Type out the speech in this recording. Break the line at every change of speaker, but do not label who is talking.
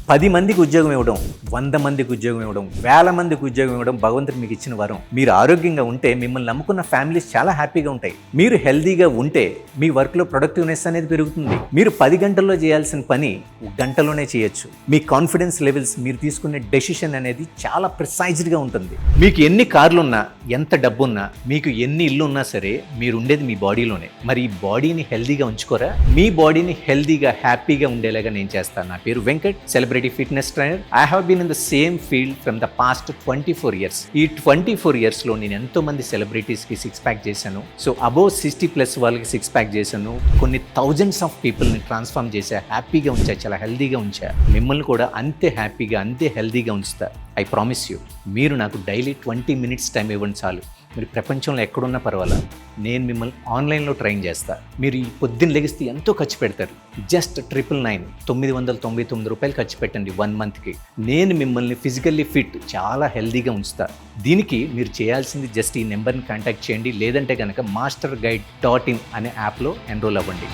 10 మందికి ఉద్యోగం ఇవ్వడం, 100 మందికి ఉద్యోగం ఇవ్వడం, వేల మందికి ఉద్యోగం ఇవ్వడం భగవంతుడు మీకు ఇచ్చిన వరం. మీరు ఆరోగ్యంగా ఉంటే మిమ్మల్ని నమ్ముకున్న ఫ్యామిలీస్ చాలా హ్యాపీగా ఉంటాయి. మీరు హెల్దీగా ఉంటే మీ వర్క్లో ప్రొడక్టివ్నెస్ అనేది పెరుగుతుంది. మీరు 10 గంటల్లో చేయాల్సిన పని గంటలోనే చేయొచ్చు. మీ కాన్ఫిడెన్స్ లెవెల్స్, మీరు తీసుకునే డెసిషన్ అనేది చాలా ప్రిసైజ్డ్గా ఉంటుంది. మీకు ఎన్ని కార్లు ఉన్నా, ఎంత డబ్బు ఉన్నా, మీకు ఎన్ని ఇల్లు ఉన్నా సరే మీరు ఉండేది మీ బాడీలోనే. మరి ఈ బాడీని హెల్దీగా ఉంచుకోరా? మీ బాడీని హెల్దీగా హ్యాపీగా ఉండేలాగా నేను చేస్తాను. నా పేరు Venkat, celebrity fitness trainer. I have been in the same field from the past 24 years. ఈ 24 years లో నేను ఎంతో మంది సెలబ్రిటీస్కి 6 ప్యాక్ చేశాను. సో అబోవ్ 60+ వాళ్ళకి 6 ప్యాక్ చేశాను. కొన్ని థౌజండ్స్ ఆఫ్ పీపుల్ని ట్రాన్స్ఫార్మ్ చేశా, హ్యాపీగా ఉంచా, చాలా హెల్దీగా ఉంచా. మిమ్మల్ని కూడా అంతే హ్యాపీగా, అంతే హెల్దీగా ఉంచుతా. I promise you. మీరు నాకు డైలీ 20 minutes టైం ఇవ్వండి చాలు. మీరు ప్రపంచంలో ఎక్కడున్నా పర్వాలా, నేను మిమ్మల్ని ఆన్లైన్లో ట్రైన్ చేస్తా. మీరు ఈ పొద్దున్న లెగిస్తే ఎంతో ఖర్చు పెడతారు. జస్ట్ 999 రూపాయలు ఖర్చు పెట్టండి 1 monthకి. నేను మిమ్మల్ని ఫిజికల్లీ ఫిట్, చాలా హెల్దీగా ఉంచుతా. దీనికి మీరు చేయాల్సింది జస్ట్ ఈ నెంబర్ని కాంటాక్ట్ చేయండి, లేదంటే కనుక masterguide.in అనే యాప్లో ఎన్రోల్ అవ్వండి.